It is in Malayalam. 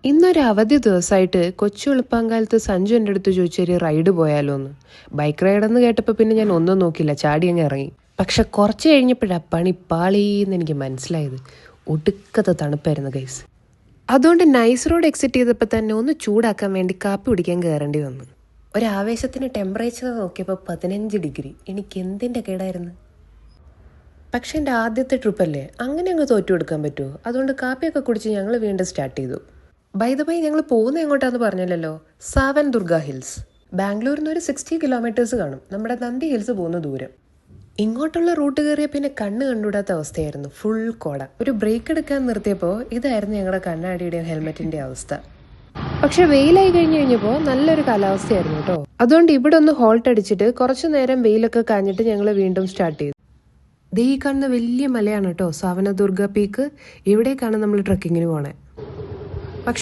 ഇന്നൊരു അവധി ദിവസമായിട്ട് കൊച്ചു വെളുപ്പാങ്കാലത്ത് സഞ്ജു എൻ്റെ അടുത്ത് ചോദിച്ചൊരു റൈഡ് പോയാലോ എന്ന്. ബൈക്ക് റൈഡെന്ന് കേട്ടപ്പോൾ പിന്നെ ഞാൻ ഒന്നും നോക്കില്ല, ചാടി അങ്ങ് ഇറങ്ങി. പക്ഷെ കുറച്ച് കഴിഞ്ഞപ്പോഴാണ് പണി പാളീന്ന് എനിക്ക് മനസ്സിലായത്. ഒടുക്കത്തെ തണുപ്പായിരുന്നു ഗൈസ്. അതുകൊണ്ട് നൈസ് റോഡ് എക്സിറ്റ് ചെയ്തപ്പോൾ തന്നെ ഒന്ന് ചൂടാക്കാൻ വേണ്ടി കാപ്പി കുടിക്കാൻ കയറേണ്ടി വന്നു. ഒരാവേശത്തിന് ടെമ്പറേച്ചർ നോക്കിയപ്പോൾ 15 ഡിഗ്രി. എനിക്ക് എന്തിൻ്റെ കേടായിരുന്നു. പക്ഷെ എൻ്റെ ആദ്യത്തെ ട്രിപ്പല്ലേ, അങ്ങനെ അങ്ങ് തോറ്റു കൊടുക്കാൻ പറ്റുമോ? അതുകൊണ്ട് കാപ്പിയൊക്കെ കുടിച്ച് ഞങ്ങൾ വീണ്ടും സ്റ്റാർട്ട് ചെയ്തു. ബൈ ദ ബൈ, ഞങ്ങൾ പോകുന്ന എങ്ങോട്ടാന്ന് പറഞ്ഞില്ലല്ലോ. സാവൻ ദുർഗ ഹിൽസ്. ബാംഗ്ലൂരിൽ നിന്ന് ഒരു 60 കിലോമീറ്റേഴ്സ് കാണും നമ്മുടെ നന്ദി ഹിൽസ് പോകുന്ന ദൂരം. ഇങ്ങോട്ടുള്ള റൂട്ട് കയറിയ പിന്നെ കണ്ണ് കണ്ടുകൂടാത്ത അവസ്ഥയായിരുന്നു. ഫുൾ കോട. ഒരു ബ്രേക്ക് എടുക്കാൻ നിർത്തിയപ്പോൾ ഇതായിരുന്നു ഞങ്ങളുടെ കണ്ണാടിയുടെയും ഹെൽമെറ്റിൻ്റെ അവസ്ഥ. പക്ഷെ വെയിലായി കഴിഞ്ഞപ്പോൾ നല്ലൊരു കാലാവസ്ഥയായിരുന്നു കേട്ടോ. അതുകൊണ്ട് ഇവിടെ ഒന്ന് ഹോൾട്ട് അടിച്ചിട്ട് കുറച്ചു നേരം വെയിലൊക്കെ കാഞ്ഞിട്ട് ഞങ്ങൾ വീണ്ടും സ്റ്റാർട്ട് ചെയ്തു. ദേ ഈ കാണുന്ന വലിയ മലയാണ് കേട്ടോ സാവന ദുർഗ പീക്ക്. ഇവിടേക്കാണ് നമ്മൾ ട്രക്കിങ്ങിന് പോണേ.